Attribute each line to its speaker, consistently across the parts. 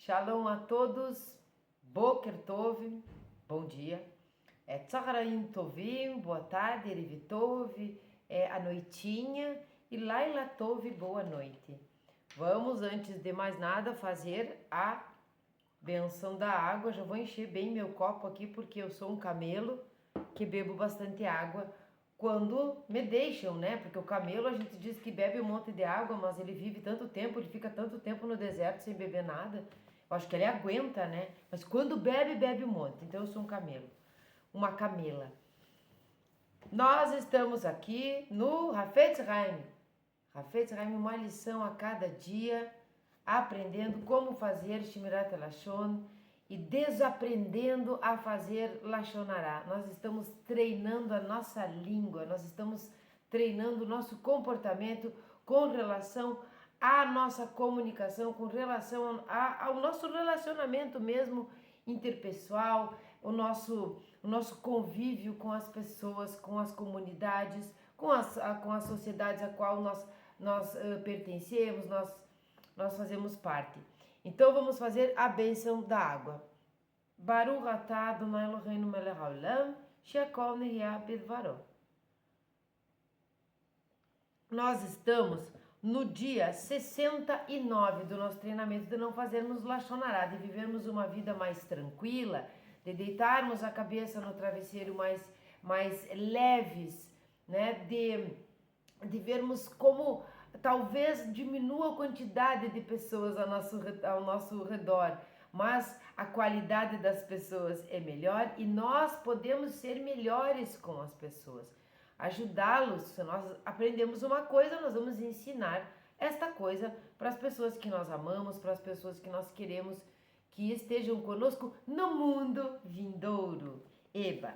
Speaker 1: Shalom a todos, Boker Tov, bom dia. Tzaharaim Tovim, boa tarde, Erev Tov, a noitinha, e Laila Tov, boa noite. Vamos, antes de mais nada, fazer a benção da água. Já vou encher bem meu copo aqui, porque eu sou um camelo que bebo bastante água quando me deixam, né? Porque o camelo, a gente diz que bebe um monte de água, mas ele vive tanto tempo, ele fica tanto tempo no deserto sem beber nada. Eu acho que ele aguenta, né? Mas quando bebe, bebe um monte. Então eu sou um camelo, uma camela. Nós estamos aqui no Hafetz Haim. Hafetz Haim, uma lição a cada dia, aprendendo como fazer Shmirat Lashon e desaprendendo a fazer Lashon Hara. Nós estamos treinando a nossa língua, nós estamos treinando o nosso comportamento com relação à nossa comunicação, com relação ao nosso relacionamento mesmo interpessoal, o nosso convívio com as pessoas, com as comunidades, com as sociedades a qual nós pertencemos, nós fazemos parte. Então vamos fazer a bênção da água. Baruch atah Adonai Eloheinu melech haolam, she'akol nihya bidvaro. Nós estamos no dia 69 do nosso treinamento de não fazermos Lashon Hara, de vivermos uma vida mais tranquila, de deitarmos a cabeça no travesseiro mais leves, né? De vermos como talvez diminua a quantidade de pessoas ao nosso redor, mas a qualidade das pessoas é melhor e nós podemos ser melhores com as pessoas, ajudá-los. Se nós aprendemos uma coisa, nós vamos ensinar esta coisa para as pessoas que nós amamos, para as pessoas que nós queremos que estejam conosco no mundo vindouro. Eba!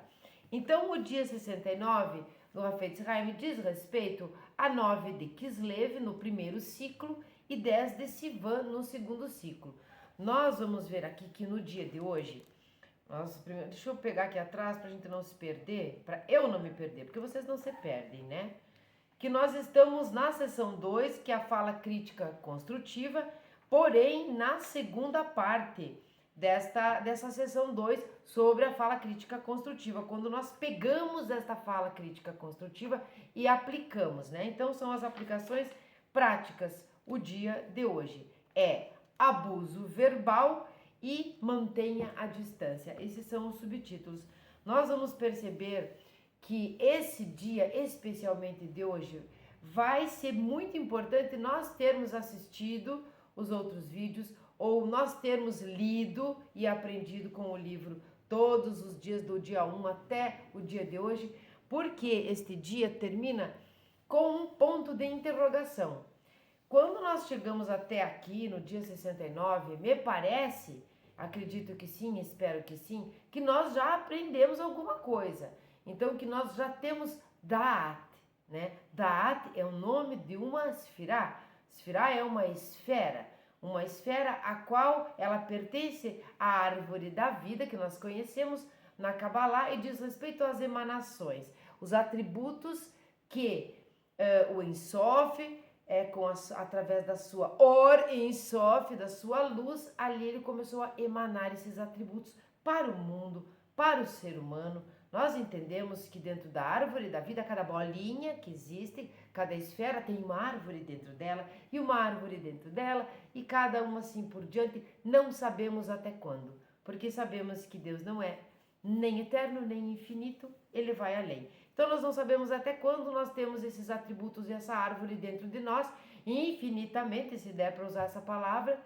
Speaker 1: Então o dia 69 do Hafetz Haim diz respeito a 9 de Kislev no primeiro ciclo e 10 de Sivan no segundo ciclo. Nós vamos ver aqui que no dia de hoje, deixa eu pegar aqui atrás para a gente não se perder, para eu não me perder, porque vocês não se perdem, né? Que nós estamos na seção 2, que é a fala crítica construtiva, porém na segunda parte dessa seção 2 sobre a fala crítica construtiva, quando nós pegamos esta fala crítica construtiva e aplicamos, né? Então são as aplicações práticas. O dia de hoje é abuso verbal e mantenha a distância. Esses são os subtítulos. Nós vamos perceber que esse dia, especialmente de hoje, vai ser muito importante nós termos assistido os outros vídeos ou nós termos lido e aprendido com o livro todos os dias do dia 1 até o dia de hoje, porque este dia termina com um ponto de interrogação. Quando nós chegamos até aqui no dia 69, me parece, acredito que sim, espero que sim, que nós já aprendemos alguma coisa. Então que nós já temos Da'at, né? Da'at é o nome de uma Sefirá. Sefirá é uma esfera a qual ela pertence à árvore da vida que nós conhecemos na Kabbalah e diz respeito às emanações, os atributos que o Ein Sof, através da sua Or Ein Sof, da sua luz, ali ele começou a emanar esses atributos para o mundo, para o ser humano. Nós entendemos que dentro da árvore da vida, cada bolinha que existe, cada esfera tem uma árvore dentro dela e uma árvore dentro dela e cada uma assim por diante, não sabemos até quando, porque sabemos que Deus não é nem eterno, nem infinito, ele vai além. Então nós não sabemos até quando nós temos esses atributos e essa árvore dentro de nós, infinitamente, se der para usar essa palavra,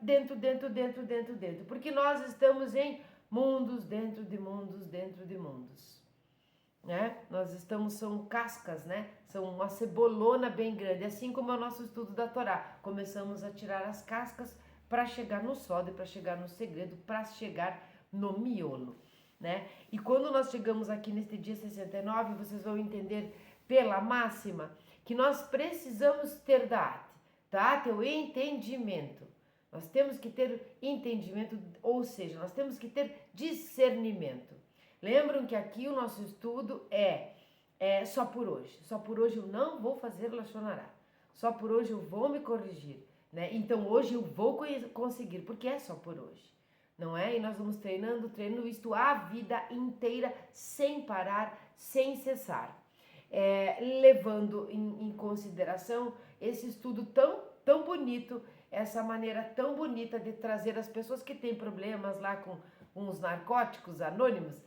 Speaker 1: dentro, porque nós estamos em mundos dentro de mundos, né? Nós são cascas, né? São uma cebolona bem grande, assim como é o nosso estudo da Torá. Começamos a tirar as cascas para chegar no sódio, para chegar no segredo, para chegar no miolo, né? E quando nós chegamos aqui neste dia 69, vocês vão entender pela máxima que nós precisamos ter Da'at. Da'at é o entendimento. Nós temos que ter entendimento, ou seja, nós temos que ter discernimento. Lembram que aqui o nosso estudo é só por hoje. Só por hoje eu não vou fazer Lashon Hara. Só por hoje eu vou me corrigir. né? Então hoje eu vou conseguir, porque é só por hoje, não é? E nós vamos treinando isto a vida inteira, sem parar, sem cessar. Levando em consideração esse estudo tão bonito, essa maneira tão bonita de trazer as pessoas que têm problemas lá com os narcóticos anônimos,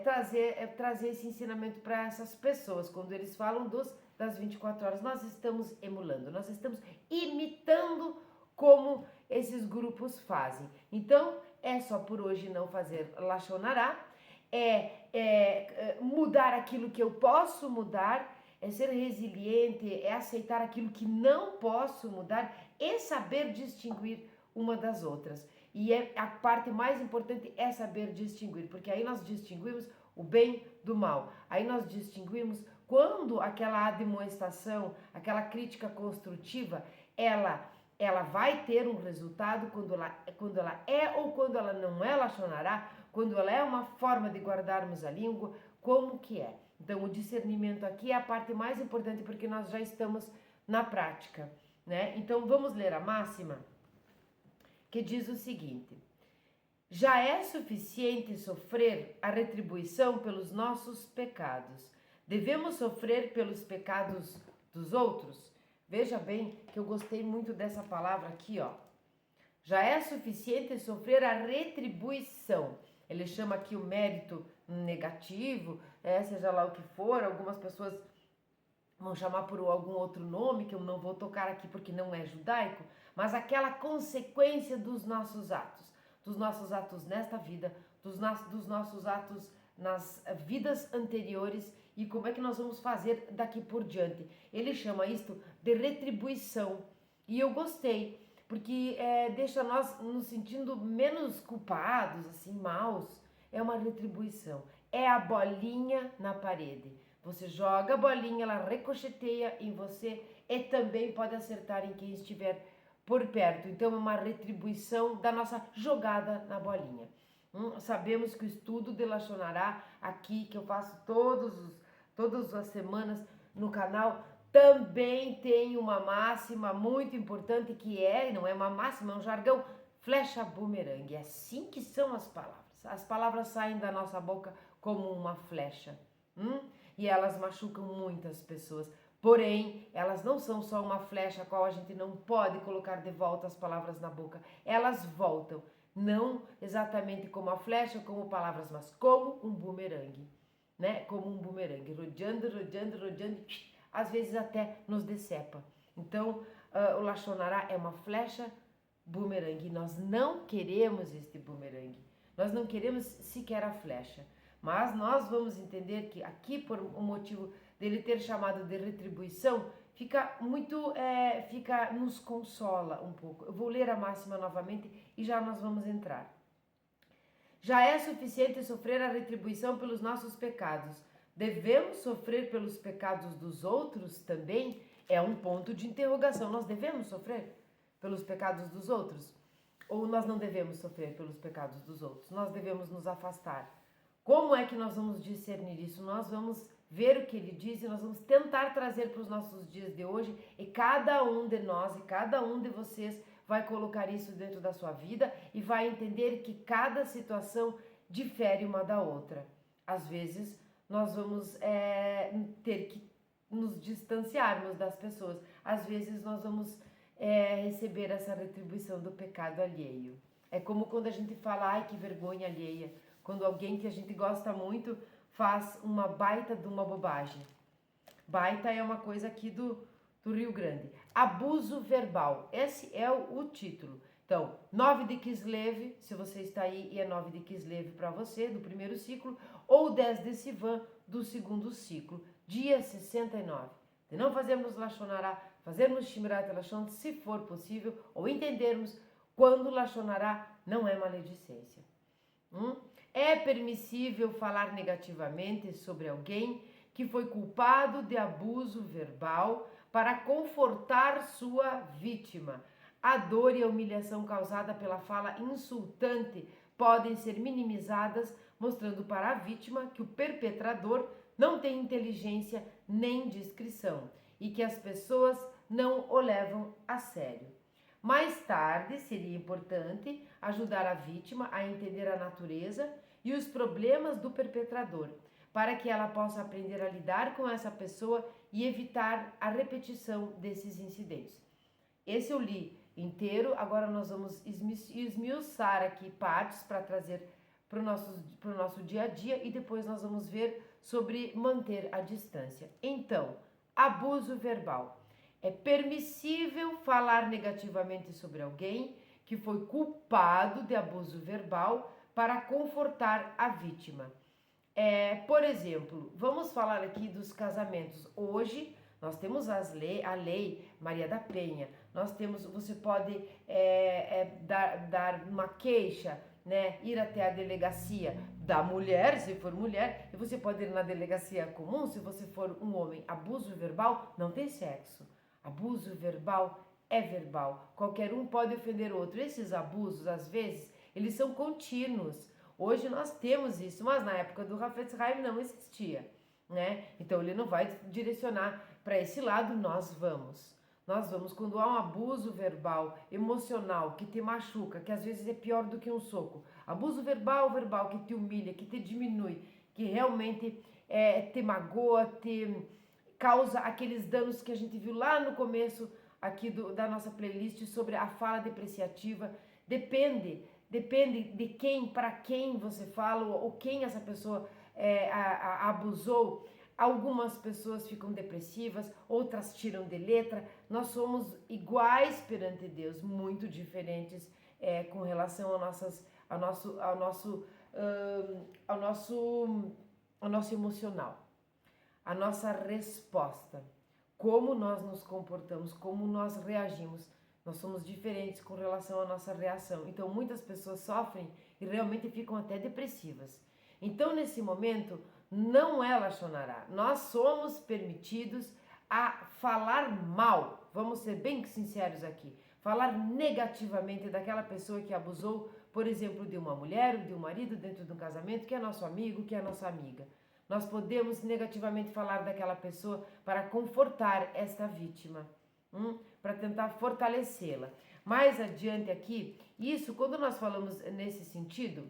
Speaker 1: trazer esse ensinamento para essas pessoas. Quando eles falam das 24 horas, nós estamos emulando, nós estamos imitando como esses grupos fazem. Então, é só por hoje não fazer Lashon Hara, mudar aquilo que eu posso mudar, é ser resiliente, é aceitar aquilo que não posso mudar e saber distinguir uma das outras. E a parte mais importante é saber distinguir, porque aí nós distinguimos o bem do mal. Aí nós distinguimos quando aquela admoestação, aquela crítica construtiva, ela vai ter um resultado quando ela é ou quando ela não é Lashon Hara, quando ela é uma forma de guardarmos a língua, como que é. Então o discernimento aqui é a parte mais importante porque nós já estamos na prática, né? Então vamos ler a máxima que diz o seguinte: já é suficiente sofrer a retribuição pelos nossos pecados. Devemos sofrer pelos pecados dos outros? Veja bem que eu gostei muito dessa palavra aqui, ó. Já é suficiente sofrer a retribuição. Ele chama aqui o mérito negativo, seja lá o que for. Algumas pessoas vão chamar por algum outro nome que eu não vou tocar aqui porque não é judaico, mas aquela consequência dos nossos atos nesta vida, dos nossos atos nas vidas anteriores e como é que nós vamos fazer daqui por diante. Ele chama isto de retribuição e eu gostei, porque deixa nós nos sentindo menos culpados, assim, maus. É uma retribuição, é a bolinha na parede. Você joga a bolinha, ela ricocheteia em você e também pode acertar em quem estiver por perto. Então é uma retribuição da nossa jogada na bolinha. Sabemos que o estudo de Lashon Hara aqui, que eu faço todas as semanas no canal, também tem uma máxima muito importante que não é uma máxima, é um jargão, flecha bumerangue. É assim que são as palavras. As palavras saem da nossa boca como uma flecha. E elas machucam muitas pessoas. Porém, elas não são só uma flecha a qual a gente não pode colocar de volta as palavras na boca. Elas voltam, não exatamente como a flecha, como palavras, mas como um bumerangue, né? Como um bumerangue, rodeando, às vezes até nos decepa. Então, o Lashon Hara é uma flecha bumerangue. Nós não queremos este bumerangue. Nós não queremos sequer a flecha. Mas nós vamos entender que aqui, por um motivo dele ter chamado de retribuição, nos consola um pouco. Eu vou ler a máxima novamente e já nós vamos entrar. Já é suficiente sofrer a retribuição pelos nossos pecados. Devemos sofrer pelos pecados dos outros também? É um ponto de interrogação. Nós devemos sofrer pelos pecados dos outros? Ou nós não devemos sofrer pelos pecados dos outros? Nós devemos nos afastar. Como é que nós vamos discernir isso? Nós vamos ver o que ele diz e nós vamos tentar trazer para os nossos dias de hoje, e cada um de nós e cada um de vocês vai colocar isso dentro da sua vida e vai entender que cada situação difere uma da outra. Às vezes nós vamos ter que nos distanciarmos das pessoas, às vezes nós vamos receber essa retribuição do pecado alheio. É como quando a gente fala, ai, que vergonha alheia, quando alguém que a gente gosta muito faz uma baita de uma bobagem. Baita é uma coisa aqui do Rio Grande. Abuso verbal, esse é o título. Então, 9 de Kislev, se você está aí e é 9 de Kislev para você, do primeiro ciclo, ou 10 de Sivan, do segundo ciclo, dia 69. De não fazermos Lashon Hara, fazermos Shmirat Lashon, se for possível, ou entendermos quando Lashon Hara não é maledicência. É permissível falar negativamente sobre alguém que foi culpado de abuso verbal para confortar sua vítima. A dor e a humilhação causada pela fala insultante podem ser minimizadas, mostrando para a vítima que o perpetrador não tem inteligência nem discrição e que as pessoas não o levam a sério. Mais tarde, seria importante ajudar a vítima a entender a natureza e os problemas do perpetrador, para que ela possa aprender a lidar com essa pessoa e evitar a repetição desses incidentes. Esse eu li inteiro, agora nós vamos esmiuçar aqui partes para trazer para o nosso dia a dia e depois nós vamos ver sobre manter a distância. Então, abuso verbal. É permissível falar negativamente sobre alguém que foi culpado de abuso verbal para confortar a vítima. Por exemplo, vamos falar aqui dos casamentos. Hoje nós temos a lei Maria da Penha. Você pode dar uma queixa, né? Ir até a delegacia da mulher, se for mulher, e você pode ir na delegacia comum, se você for um homem. Abuso verbal não tem sexo. Abuso verbal é verbal. Qualquer um pode ofender o outro. Esses abusos, às vezes, eles são contínuos. Hoje nós temos isso, mas na época do Hafetz Haim não existia, né? Então ele não vai direcionar para esse lado, nós vamos. Nós vamos quando há um abuso verbal, emocional, que te machuca, que às vezes é pior do que um soco. Abuso verbal que te humilha, que te diminui, que realmente te magoa, te causa aqueles danos que a gente viu lá no começo aqui da nossa playlist sobre a fala depreciativa. Depende de quem, para quem você fala ou quem essa pessoa abusou. Algumas pessoas ficam depressivas, outras tiram de letra. Nós somos iguais perante Deus, muito diferentes com relação ao nosso emocional. A nossa resposta, como nós nos comportamos, como nós reagimos. Nós somos diferentes com relação à nossa reação. Então, muitas pessoas sofrem e realmente ficam até depressivas. Então, nesse momento, não é Lachonará. Nós somos permitidos a falar mal. Vamos ser bem sinceros aqui. Falar negativamente daquela pessoa que abusou, por exemplo, de uma mulher, de um marido dentro de um casamento, que é nosso amigo, que é nossa amiga. Nós podemos negativamente falar daquela pessoa para confortar esta vítima, para tentar fortalecê-la. Mais adiante aqui, isso quando nós falamos nesse sentido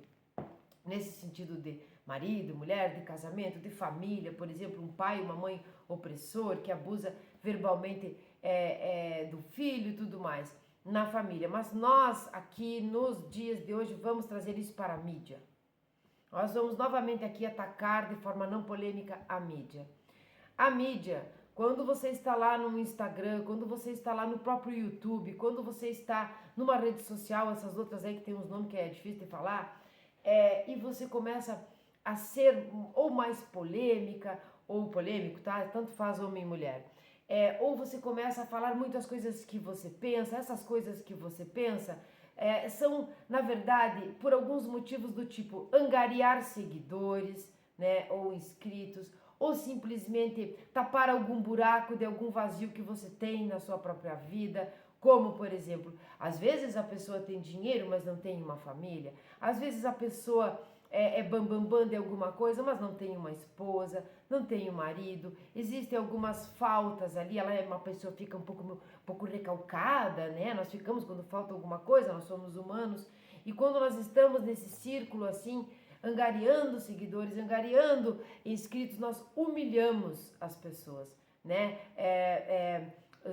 Speaker 1: de marido, mulher, de casamento, de família, por exemplo, um pai, uma mãe opressor que abusa verbalmente do filho e tudo mais na família. Mas nós aqui nos dias de hoje vamos trazer isso para a mídia. Nós vamos novamente aqui atacar de forma não polêmica a mídia. A mídia, quando você está lá no Instagram, quando você está lá no próprio YouTube, quando você está numa rede social, essas outras aí que tem uns nomes que é difícil de falar, e você começa a ser ou mais polêmica, ou polêmico, tá? Tanto faz homem e mulher. Ou você começa a falar muitas coisas que você pensa, essas coisas que você pensa, são, na verdade, por alguns motivos do tipo angariar seguidores, né, ou inscritos, ou simplesmente tapar algum buraco de algum vazio que você tem na sua própria vida, como, por exemplo, às vezes a pessoa tem dinheiro, mas não tem uma família, às vezes a pessoa bambambam de alguma coisa, mas não tem uma esposa, não tem um marido, existem algumas faltas ali, ela é uma pessoa, fica um pouco recalcada, né? Nós ficamos quando falta alguma coisa, nós somos humanos, e quando nós estamos nesse círculo assim, angariando seguidores, angariando inscritos, nós humilhamos as pessoas, né?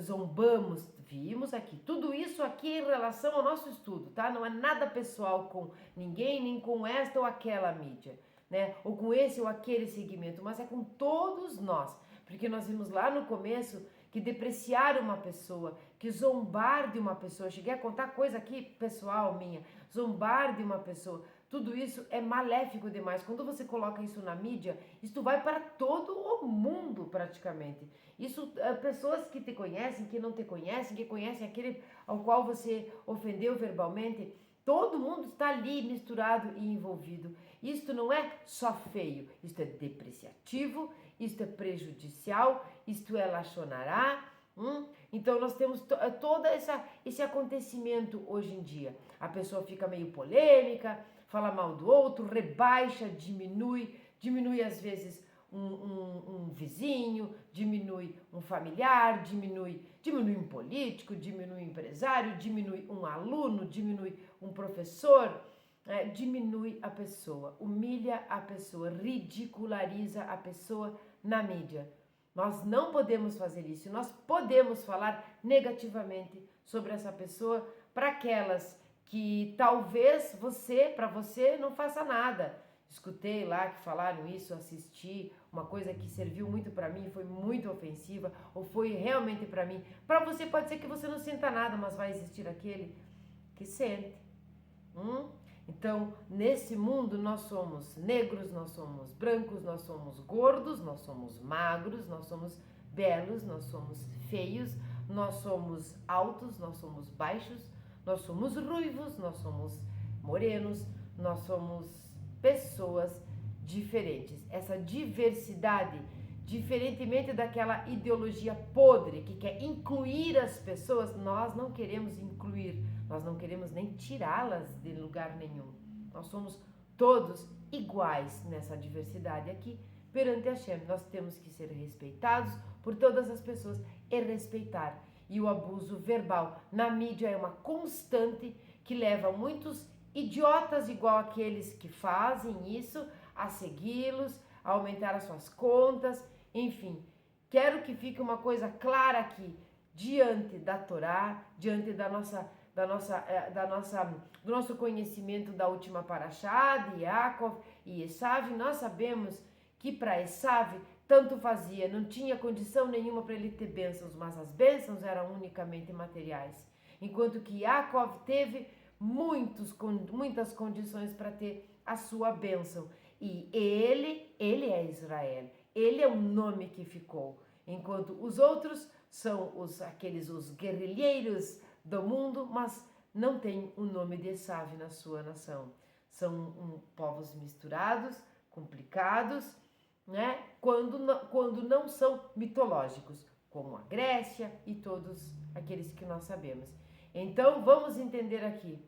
Speaker 1: Zombamos, vimos aqui. Tudo isso aqui em relação ao nosso estudo, tá? Não é nada pessoal com ninguém, nem com esta ou aquela mídia, né? Ou com esse ou aquele segmento, mas é com todos nós. Porque nós vimos lá no começo que depreciar uma pessoa, que zombar de uma pessoa, cheguei a contar coisa aqui pessoal minha, zombar de uma pessoa, tudo isso é maléfico demais. Quando você coloca isso na mídia, isso vai para todo o mundo praticamente. Isso, pessoas que te conhecem, que não te conhecem, que conhecem aquele ao qual você ofendeu verbalmente, todo mundo está ali misturado e envolvido. Isto não é só feio, isto é depreciativo, isto é prejudicial, isto é lachonará. Então nós temos todo esse acontecimento hoje em dia. A pessoa fica meio polêmica, fala mal do outro, rebaixa, diminui às vezes um vizinho, diminui um familiar, diminui um político, diminui um empresário, diminui um aluno, diminui um professor, diminui a pessoa, humilha a pessoa, ridiculariza a pessoa na mídia. Nós não podemos fazer isso, nós podemos falar negativamente sobre essa pessoa para aquelas que talvez para você não faça nada. Escutei lá que falaram isso, assisti, uma coisa que serviu muito para mim, foi muito ofensiva, ou foi realmente para mim. Para você pode ser que você não sinta nada, mas vai existir aquele que sente. Então, nesse mundo nós somos negros, nós somos brancos, nós somos gordos, nós somos magros, nós somos belos, nós somos feios, nós somos altos, nós somos baixos, nós somos ruivos, nós somos morenos, nós somos pessoas diferentes. Essa diversidade, diferentemente daquela ideologia podre que quer incluir as pessoas, nós não queremos incluir, nós não queremos nem tirá-las de lugar nenhum. Nós somos todos iguais nessa diversidade aqui perante Hashem. Nós temos que ser respeitados por todas as pessoas e respeitar. E o abuso verbal na mídia é uma constante que leva muitos idiotas igual aqueles que fazem isso a segui-los, a aumentar as suas contas, enfim. Quero que fique uma coisa clara aqui, diante da Torá, diante do nosso conhecimento da última paraxá, de Yaakov e Esav, nós sabemos que para Esav tanto fazia, não tinha condição nenhuma para ele ter bênçãos, mas as bênçãos eram unicamente materiais, enquanto que Yaakov teve muitas condições para ter a sua bênção, e ele é Israel, ele é o nome que ficou, enquanto os outros são os guerrilheiros do mundo, mas não tem o nome de Esav na sua nação. São povos misturados, complicados, né? Quando não são mitológicos, como a Grécia e todos aqueles que nós sabemos. Então vamos entender aqui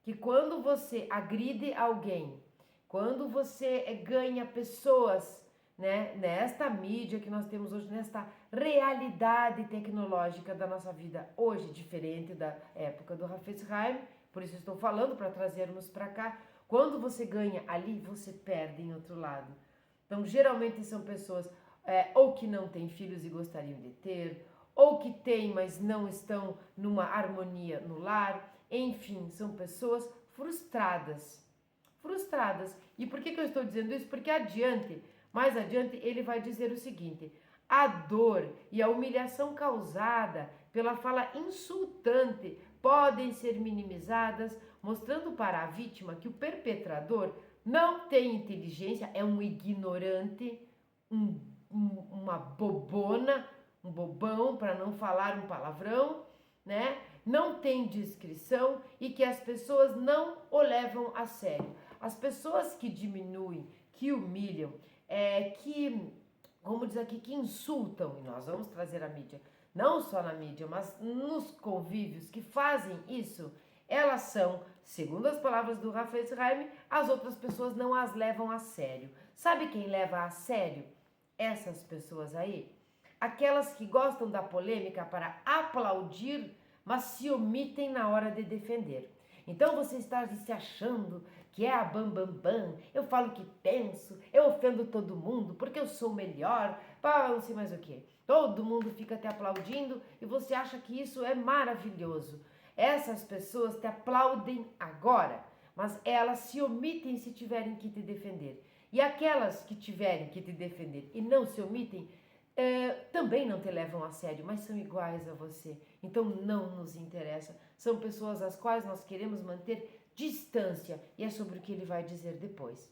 Speaker 1: que quando você agride alguém, quando você ganha pessoas, né, nesta mídia que nós temos hoje, nesta realidade tecnológica da nossa vida hoje, diferente da época do Hafetz Haim, por isso estou falando para trazermos para cá, quando você ganha ali, você perde em outro lado. Então, geralmente são pessoas ou que não têm filhos e gostariam de ter, ou que têm, mas não estão numa harmonia no lar, enfim, são pessoas frustradas. E por que eu estou dizendo isso? Porque mais adiante, ele vai dizer o seguinte: a dor e a humilhação causada pela fala insultante podem ser minimizadas, mostrando para a vítima que o perpetrador não tem inteligência, é um ignorante, uma bobona, um bobão, para não falar um palavrão, né? Não tem discrição e que as pessoas não o levam a sério. As pessoas que diminuem, que humilham, como diz aqui, que insultam, e nós vamos trazer a mídia, não só na mídia, mas nos convívios que fazem isso, elas são, segundo as palavras do Hafetz Haim, as outras pessoas não as levam a sério. Sabe quem leva a sério essas pessoas aí? Aquelas que gostam da polêmica para aplaudir, mas se omitem na hora de defender. Então você está se achando que é a bam, eu falo o que penso, eu ofendo todo mundo porque eu sou melhor, não sei mais o que. Todo mundo fica te aplaudindo e você acha que isso é maravilhoso. Essas pessoas te aplaudem agora, mas elas se omitem se tiverem que te defender. E aquelas que tiverem que te defender e não se omitem, também não te levam a sério, mas são iguais a você. Então não nos interessa. São pessoas às quais nós queremos manter distância. E é sobre o que ele vai dizer depois.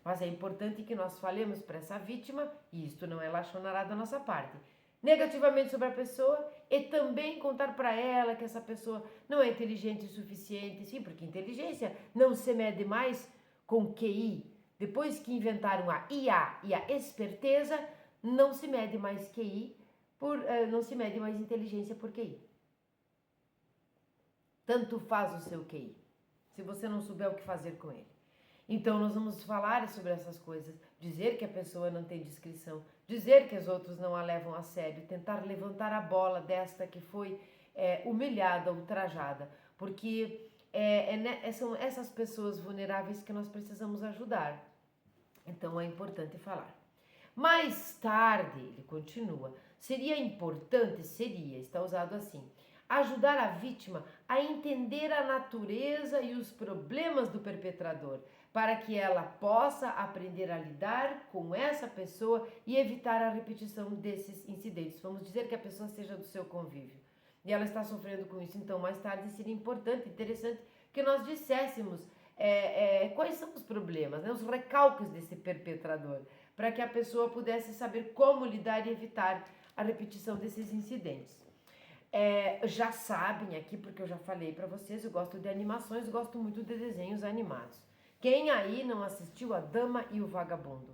Speaker 1: Mas é importante que nós falemos para essa vítima, e isto não é lashon hará da nossa parte, negativamente sobre a pessoa e também contar para ela que essa pessoa não é inteligente o suficiente. Sim, porque inteligência não se mede mais com QI. Depois que inventaram a IA e a esperteza, não se mede mais QI, não se mede mais inteligência por QI. Tanto faz o seu QI, se você não souber o que fazer com ele. Então nós vamos falar sobre essas coisas, dizer que a pessoa não tem discrição, dizer que os outros não a levam a sério, tentar levantar a bola desta que foi humilhada, ultrajada, porque são essas pessoas vulneráveis que nós precisamos ajudar. Então é importante falar. Mais tarde, ele continua, seria importante, está usado assim, ajudar a vítima a entender a natureza e os problemas do perpetrador, para que ela possa aprender a lidar com essa pessoa e evitar a repetição desses incidentes. Vamos dizer que a pessoa seja do seu convívio e ela está sofrendo com isso, então mais tarde seria importante, interessante que nós disséssemos quais são os problemas, né, os recalques desse perpetrador, para que a pessoa pudesse saber como lidar e evitar a repetição desses incidentes. Já sabem aqui, porque eu já falei para vocês, eu gosto de animações, gosto muito de desenhos animados. Quem aí não assistiu A Dama e o Vagabundo?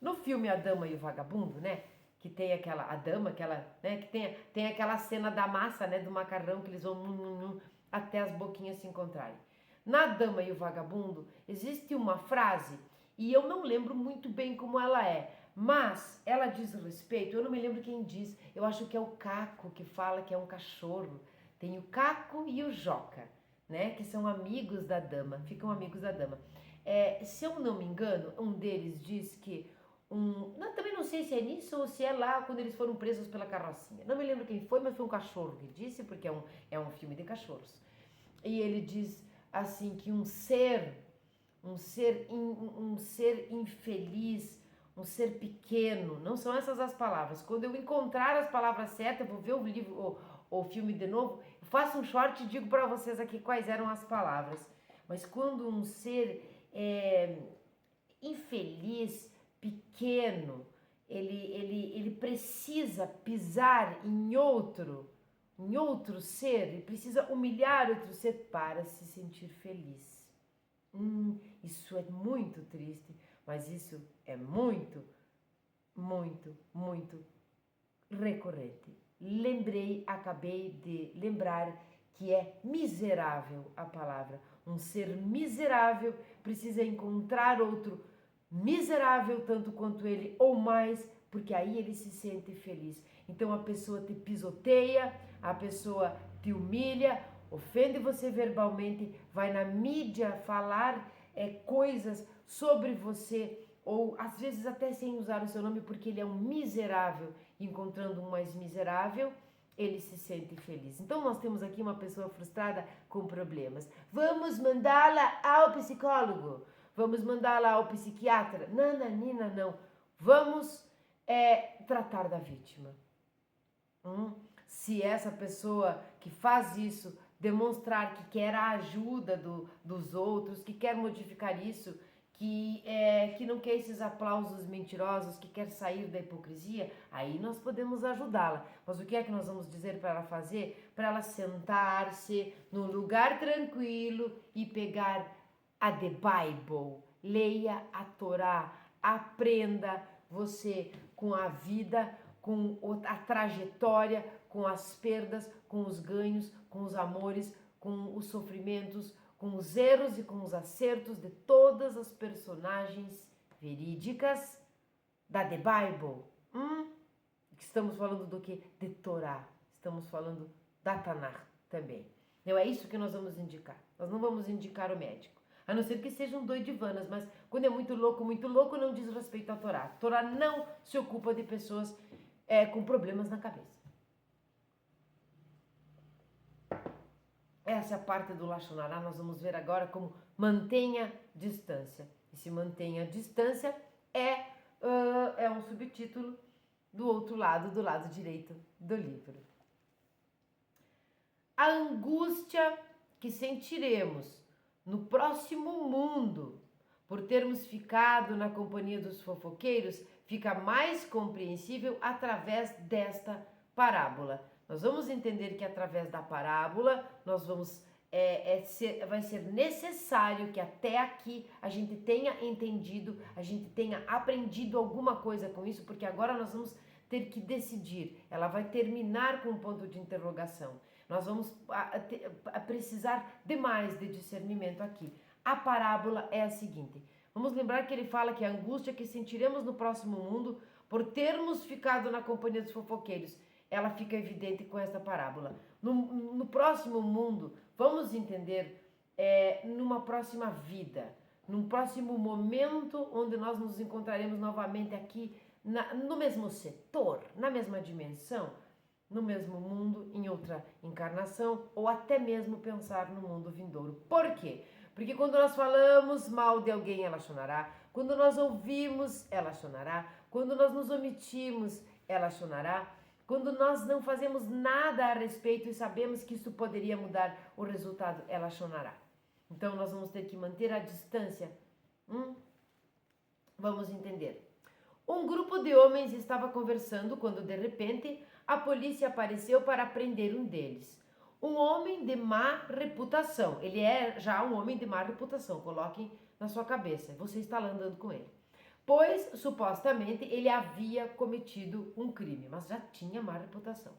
Speaker 1: No filme A Dama e o Vagabundo, né, que tem que tem aquela cena da massa, né, do macarrão, que eles vão até as boquinhas se encontrarem. Na Dama e o Vagabundo existe uma frase, e eu não lembro muito bem como ela é, mas ela diz respeito, eu não me lembro quem diz, eu acho que é o Caco que fala que é um cachorro. Tem o Caco e o Joca, né, que são amigos da dama, ficam amigos da dama. Se eu não me engano, um deles diz que também não sei se é nisso ou se é lá quando eles foram presos pela carrocinha. Não me lembro quem foi, mas foi um cachorro que disse, porque é um filme de cachorros. E ele diz assim que um ser infeliz, um ser pequeno, não são essas as palavras. Quando eu encontrar as palavras certas, eu vou ver o livro ou o filme de novo, eu faço um short e digo para vocês aqui quais eram as palavras. Mas quando um ser infeliz, pequeno, ele precisa pisar em outro ser, ele precisa humilhar outro ser para se sentir feliz. Isso é muito triste, mas isso é muito, muito, muito recorrente. Acabei de lembrar que é miserável a palavra. Um ser miserável precisa encontrar outro miserável tanto quanto ele ou mais, porque aí ele se sente feliz. Então a pessoa te pisoteia, a pessoa te humilha, ofende você verbalmente, vai na mídia falar coisas sobre você, ou às vezes até sem usar o seu nome, porque ele é um miserável. Encontrando um mais miserável, ele se sente feliz. Então nós temos aqui uma pessoa frustrada com problemas. Vamos mandá-la ao psicólogo, vamos mandá-la ao psiquiatra. Nananina, não. Vamos tratar da vítima. Se essa pessoa que faz isso demonstrar que quer a ajuda dos outros, que quer modificar isso, que não quer esses aplausos mentirosos, que quer sair da hipocrisia, aí nós podemos ajudá-la. Mas o que é que nós vamos dizer para ela fazer? Para ela sentar-se num lugar tranquilo e pegar a The Bible, leia a Torá, aprenda você com a vida, com a trajetória, com as perdas, com os ganhos, com os amores, com os sofrimentos, com os erros e com os acertos de todas as personagens verídicas da The Bible. Estamos falando do que? De Torá. Estamos falando da Tanakh também. Então é isso que nós vamos indicar. Nós não vamos indicar o médico. A não ser que sejam doidivanas, mas quando é muito louco, não diz respeito à Torá. A Torá não se ocupa de pessoas com problemas na cabeça. Essa é a parte do Lashon Hará. Nós vamos ver agora como mantenha distância. E se mantenha distância é um subtítulo do outro lado, do lado direito do livro. A angústia que sentiremos no próximo mundo por termos ficado na companhia dos fofoqueiros fica mais compreensível através desta parábola. Nós vamos entender que através da parábola nós vamos vai ser necessário que até aqui a gente tenha entendido, a gente tenha aprendido alguma coisa com isso, porque agora nós vamos ter que decidir. Ela vai terminar com um ponto de interrogação. Nós vamos precisar de mais de discernimento aqui. A parábola é a seguinte: Vamos lembrar que ele fala que a angústia que sentiremos no próximo mundo por termos ficado na companhia dos fofoqueiros, ela fica evidente com esta parábola. No próximo mundo, vamos entender, numa próxima vida, num próximo momento onde nós nos encontraremos novamente aqui no mesmo setor, na mesma dimensão, no mesmo mundo, em outra encarnação, ou até mesmo pensar no mundo vindouro. Por quê? Porque quando nós falamos mal de alguém, ela chorará. Quando nós ouvimos, ela chorará. Quando nós nos omitimos, ela chorará. Quando nós não fazemos nada a respeito e sabemos que isso poderia mudar o resultado, ela chorará. Então nós vamos ter que manter a distância. Vamos entender. Um grupo de homens estava conversando quando de repente a polícia apareceu para prender um deles. Um homem de má reputação. Ele é já um homem de má reputação. Coloquem na sua cabeça. Você está lá andando com ele. Pois, supostamente, ele havia cometido um crime, mas já tinha má reputação.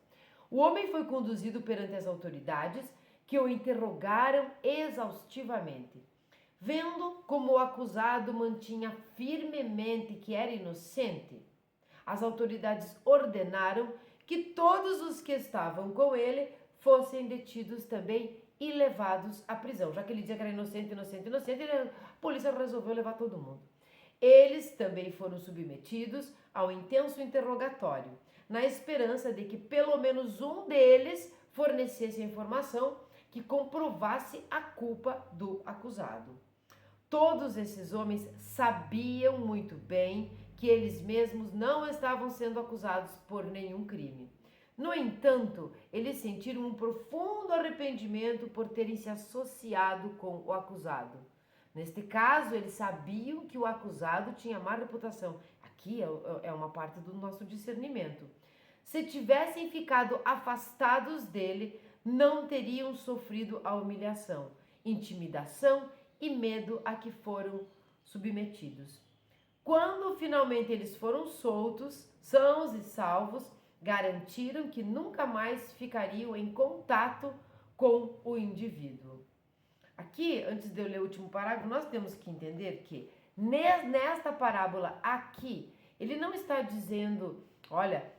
Speaker 1: O homem foi conduzido perante as autoridades, que o interrogaram exaustivamente. Vendo como o acusado mantinha firmemente que era inocente, as autoridades ordenaram que todos os que estavam com ele fossem detidos também e levados à prisão. Já que ele dizia que era inocente, a polícia resolveu levar todo mundo. Eles também foram submetidos ao intenso interrogatório, na esperança de que pelo menos um deles fornecesse a informação que comprovasse a culpa do acusado. Todos esses homens sabiam muito bem que eles mesmos não estavam sendo acusados por nenhum crime. No entanto, eles sentiram um profundo arrependimento por terem se associado com o acusado. Neste caso, eles sabiam que o acusado tinha má reputação. Aqui é uma parte do nosso discernimento. Se tivessem ficado afastados dele, não teriam sofrido a humilhação, intimidação e medo a que foram submetidos. Quando finalmente eles foram soltos, sãos e salvos, garantiram que nunca mais ficariam em contato com o indivíduo. Aqui, antes de eu ler o último parágrafo, nós temos que entender que nesta parábola aqui, ele não está dizendo, olha,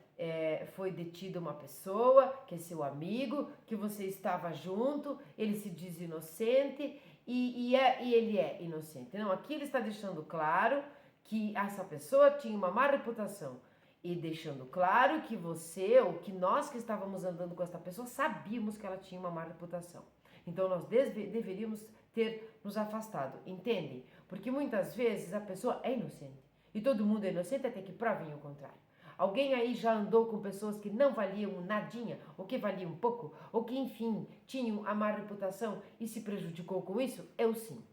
Speaker 1: foi detida uma pessoa que é seu amigo, que você estava junto, ele se diz inocente e ele é inocente. Não, aqui ele está deixando claro que essa pessoa tinha uma má reputação e deixando claro que você ou que nós que estávamos andando com essa pessoa sabíamos que ela tinha uma má reputação. Então nós deveríamos ter nos afastado, entendem? Porque muitas vezes a pessoa é inocente e todo mundo é inocente até que provem o contrário. Alguém aí já andou com pessoas que não valiam nadinha, ou que valiam pouco, ou que enfim tinham a má reputação e se prejudicou com isso? Eu sim.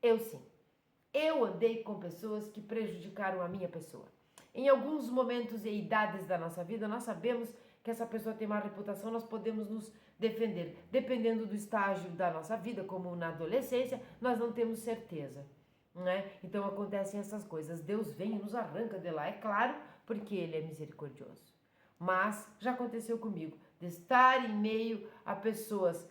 Speaker 1: Eu sim. Eu andei com pessoas que prejudicaram a minha pessoa. Em alguns momentos e idades da nossa vida, nós sabemos que essa pessoa tem má reputação, nós podemos nos defender. Dependendo do estágio da nossa vida, como na adolescência, nós não temos certeza, né? Então acontecem essas coisas. Deus vem e nos arranca de lá, é claro, porque Ele é misericordioso. Mas já aconteceu comigo, de estar em meio a pessoas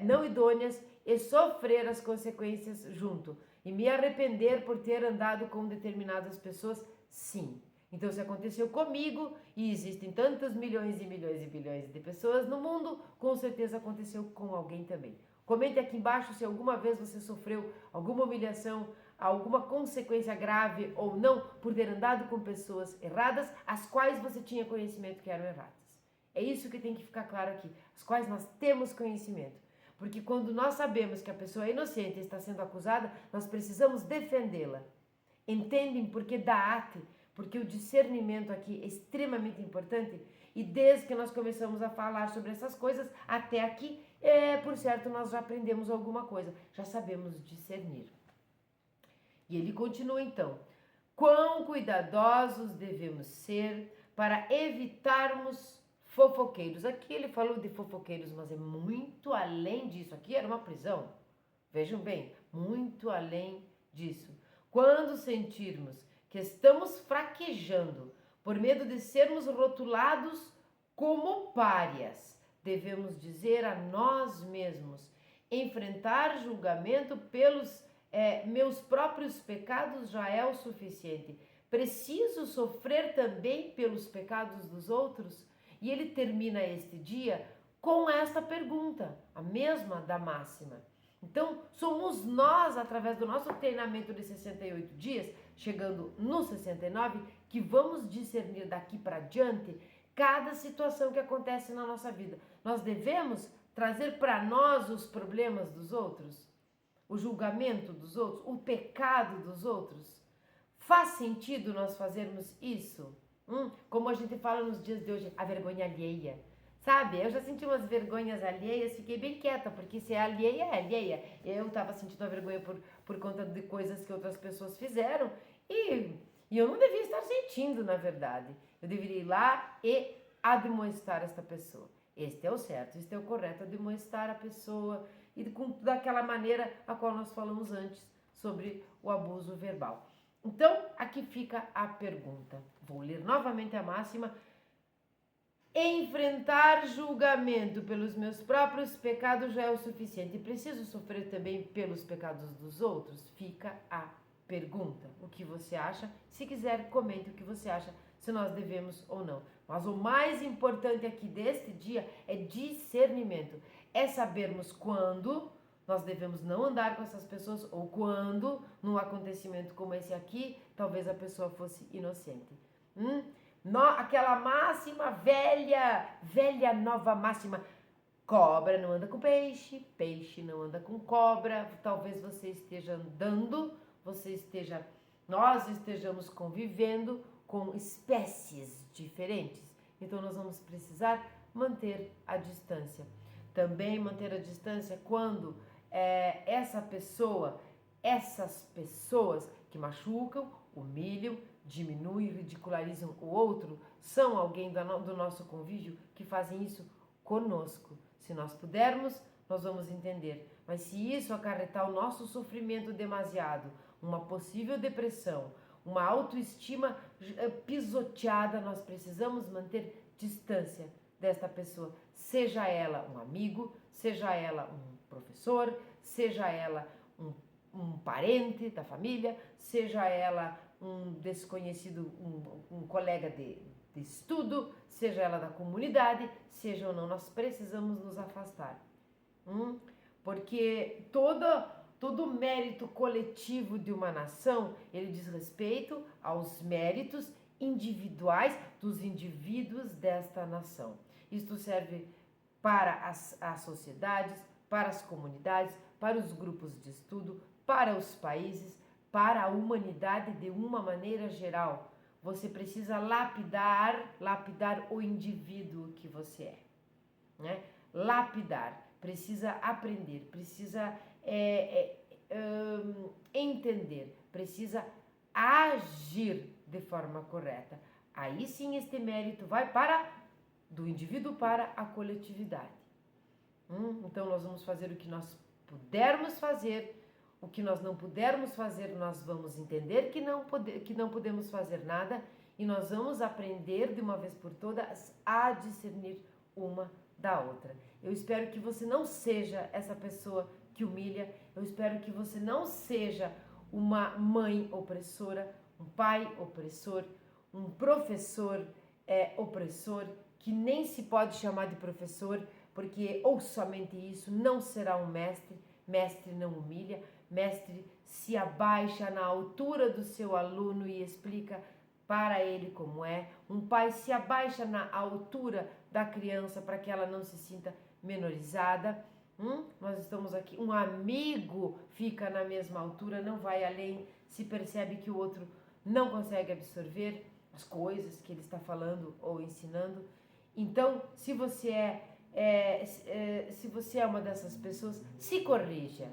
Speaker 1: não idôneas e sofrer as consequências junto. E me arrepender por ter andado com determinadas pessoas, sim. Então, se aconteceu comigo, e existem tantos milhões e milhões e bilhões de pessoas no mundo, com certeza aconteceu com alguém também. Comente aqui embaixo se alguma vez você sofreu alguma humilhação, alguma consequência grave ou não, por ter andado com pessoas erradas, as quais você tinha conhecimento que eram erradas. É isso que tem que ficar claro aqui, as quais nós temos conhecimento. Porque quando nós sabemos que a pessoa é inocente e está sendo acusada, nós precisamos defendê-la. Entendem por que da ate? Porque o discernimento aqui é extremamente importante e desde que nós começamos a falar sobre essas coisas até aqui, por certo, nós já aprendemos alguma coisa, já sabemos discernir. E ele continua então, quão cuidadosos devemos ser para evitarmos fofoqueiros. Aqui ele falou de fofoqueiros, mas é muito além disso, aqui era uma prisão, vejam bem, muito além disso. Quando sentirmos que estamos fraquejando por medo de sermos rotulados como párias, devemos dizer a nós mesmos, enfrentar julgamento pelos meus próprios pecados já é o suficiente. Preciso sofrer também pelos pecados dos outros? E ele termina este dia com esta pergunta, a mesma da máxima. Então, somos nós, através do nosso treinamento de 68 dias, chegando no 69, que vamos discernir daqui para diante cada situação que acontece na nossa vida. Nós devemos trazer para nós os problemas dos outros, o julgamento dos outros, o pecado dos outros. Faz sentido nós fazermos isso? Como a gente fala nos dias de hoje, a vergonha alheia. Sabe, eu já senti umas vergonhas alheias, fiquei bem quieta, porque se é alheia, é alheia. Eu tava sentindo a vergonha por conta de coisas que outras pessoas fizeram e eu não devia estar sentindo, na verdade. Eu deveria ir lá e admoestar esta pessoa. Este é o certo, este é o correto, admoestar a pessoa e daquela maneira a qual nós falamos antes sobre o abuso verbal. Então, aqui fica a pergunta. Vou ler novamente a máxima. Enfrentar julgamento pelos meus próprios pecados já é o suficiente. Preciso sofrer também pelos pecados dos outros? Fica a pergunta. O que você acha? Se quiser, comente o que você acha, se nós devemos ou não. Mas o mais importante aqui deste dia é discernimento. É sabermos quando nós devemos não andar com essas pessoas ou quando, num acontecimento como esse aqui, talvez a pessoa fosse inocente. Aquela máxima velha nova máxima, cobra não anda com peixe, peixe não anda com cobra. Talvez você esteja andando, nós estejamos convivendo com espécies diferentes. Então nós vamos precisar manter a distância. Também manter a distância quando essas pessoas que machucam, humilham, diminuem, ridicularizam o outro, são alguém do nosso convívio que fazem isso conosco. Se nós pudermos, nós vamos entender. Mas se isso acarretar o nosso sofrimento demasiado, uma possível depressão, uma autoestima pisoteada, nós precisamos manter distância desta pessoa. Seja ela um amigo, seja ela um professor, seja ela um parente da família, seja ela um desconhecido, um colega de estudo, seja ela da comunidade, seja ou não, nós precisamos nos afastar. Porque todo mérito coletivo de uma nação, ele diz respeito aos méritos individuais dos indivíduos desta nação. Isto serve para as sociedades, para as comunidades, para os grupos de estudo, para os países, para a humanidade de uma maneira geral. Você precisa lapidar o indivíduo que você é, né? Lapidar, precisa aprender, precisa entender, precisa agir de forma correta. Aí sim este mérito vai do indivíduo para a coletividade. Então nós vamos fazer o que nós pudermos fazer. O que nós não pudermos fazer, nós vamos entender que não podemos fazer nada e nós vamos aprender de uma vez por todas a discernir uma da outra. Eu espero que você não seja essa pessoa que humilha, eu espero que você não seja uma mãe opressora, um pai opressor, um professor opressor, que nem se pode chamar de professor, porque ou somente isso não será um mestre. Mestre não humilha, mestre se abaixa na altura do seu aluno e explica para ele como é. Um pai se abaixa na altura da criança para que ela não se sinta menorizada. Nós estamos aqui, um amigo fica na mesma altura, não vai além, se percebe que o outro não consegue absorver as coisas que ele está falando ou ensinando. Então, se você é uma dessas pessoas, se corrija.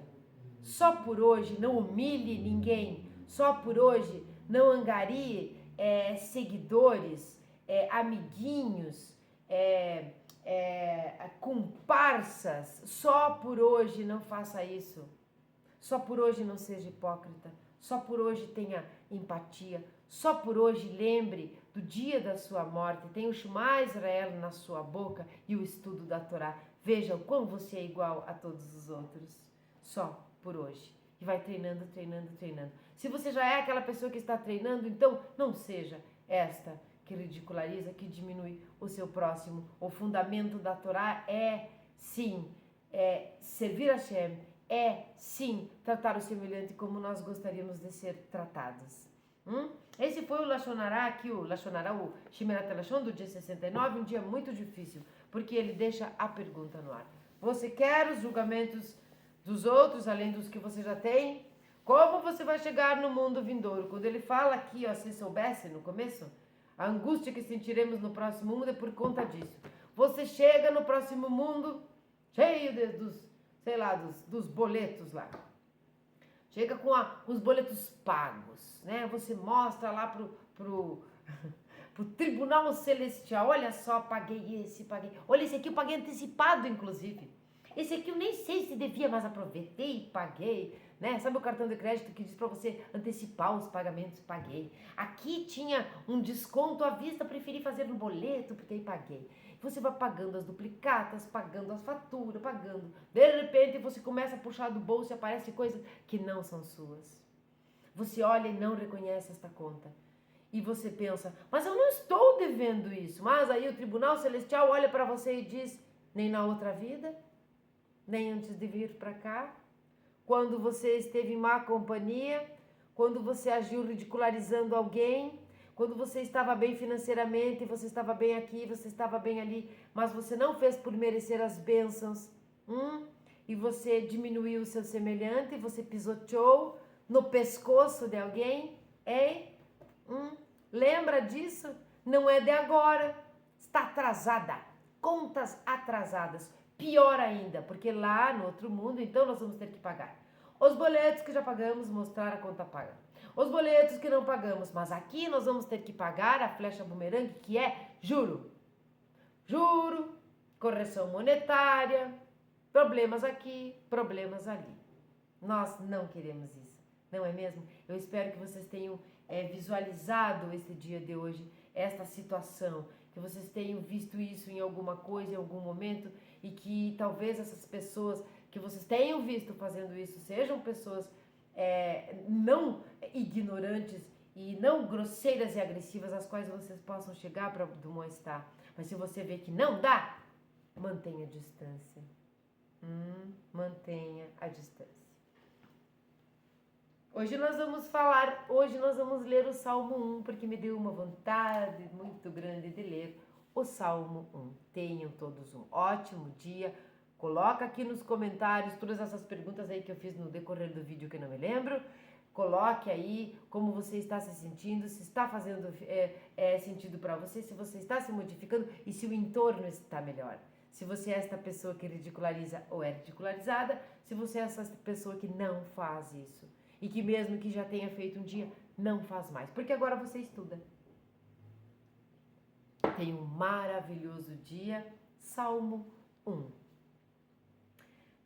Speaker 1: Só por hoje não humilhe ninguém, só por hoje não angarie seguidores, amiguinhos, comparsas. Só por hoje não faça isso. Só por hoje não seja hipócrita. Só por hoje tenha empatia. Só por hoje lembre do dia da sua morte. Tenha o Shema Israel na sua boca e o estudo da Torá. Veja o quão você é igual a todos os outros. Só por hoje. e vai treinando, treinando, treinando. Se você já é aquela pessoa que está treinando, então não seja esta que ridiculariza, que diminui o seu próximo. O fundamento da Torá é, sim, servir a Hashem, sim, tratar o semelhante como nós gostaríamos de ser tratados. Esse foi o Lashon Hara aqui, o Shemirat HaLashon do dia 69, um dia muito difícil, porque ele deixa a pergunta no ar. Você quer os julgamentos dos outros, além dos que você já tem? Como você vai chegar no mundo vindouro? Quando ele fala aqui, ó, se soubesse no começo, a angústia que sentiremos no próximo mundo é por conta disso. Você chega no próximo mundo cheio dos boletos lá. Chega com os boletos pagos, né? Você mostra lá pro Tribunal Celestial, olha só, paguei esse, paguei. Olha, esse aqui eu paguei antecipado, inclusive. Esse aqui eu nem sei se devia, mas aproveitei e paguei, né? Sabe o cartão de crédito que diz para você antecipar os pagamentos? Paguei. Aqui tinha um desconto à vista, preferi fazer no boleto, porque aí paguei. Você vai pagando as duplicatas, pagando as faturas, pagando. De repente você começa a puxar do bolso e aparece coisas que não são suas. Você olha e não reconhece esta conta. E você pensa, mas eu não estou devendo isso. Mas aí o Tribunal Celestial olha para você e diz, nem na outra vida, nem antes de vir para cá, quando você esteve em má companhia, quando você agiu ridicularizando alguém, quando você estava bem financeiramente, você estava bem aqui, você estava bem ali, mas você não fez por merecer as bênçãos, e você diminuiu o seu semelhante, você pisoteou no pescoço de alguém, hein? Lembra disso? Não é de agora, está atrasada, contas atrasadas, pior ainda, porque lá no outro mundo, então nós vamos ter que pagar. Os boletos que já pagamos, mostrar a conta paga. Os boletos que não pagamos, mas aqui nós vamos ter que pagar a flecha bumerangue, que é juro. Juro, correção monetária, problemas aqui, problemas ali. Nós não queremos isso, não é mesmo? Eu espero que vocês tenham visualizado esse dia de hoje, esta situação, que vocês tenham visto isso em alguma coisa, em algum momento, e que talvez essas pessoas que vocês tenham visto fazendo isso sejam pessoas não ignorantes e não grosseiras e agressivas, às quais vocês possam chegar para demonstrar. Mas se você vê que não dá, mantenha a distância. Mantenha a distância. Hoje nós vamos ler o Salmo 1, porque me deu uma vontade muito grande de ler o Salmo 1. Tenham todos um ótimo dia. Coloca aqui nos comentários todas essas perguntas aí que eu fiz no decorrer do vídeo que eu não me lembro. Coloque aí como você está se sentindo, se está fazendo sentido para você, se você está se modificando e se o entorno está melhor. Se você é esta pessoa que ridiculariza ou é ridicularizada, se você é essa pessoa que não faz isso. E que mesmo que já tenha feito um dia, não faz mais. Porque agora você estuda. Tenha um maravilhoso dia. Salmo 1.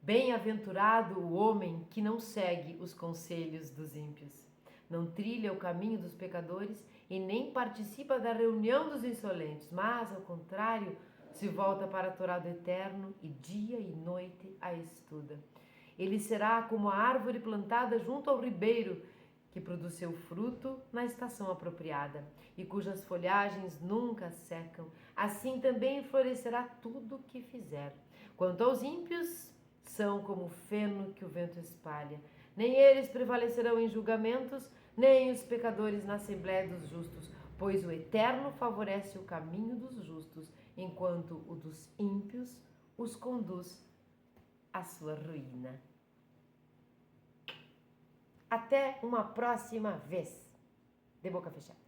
Speaker 1: Bem-aventurado o homem que não segue os conselhos dos ímpios, não trilha o caminho dos pecadores e nem participa da reunião dos insolentes, mas, ao contrário, se volta para a Torá do Eterno e dia e noite a estuda. Ele será como a árvore plantada junto ao ribeiro, que produz seu fruto na estação apropriada e cujas folhagens nunca secam. Assim também florescerá tudo o que fizer. Quanto aos ímpios, são como o feno que o vento espalha. Nem eles prevalecerão em julgamentos, nem os pecadores na assembléia dos justos, pois o Eterno favorece o caminho dos justos, enquanto o dos ímpios os conduz à sua ruína. Até uma próxima vez. De boca fechada.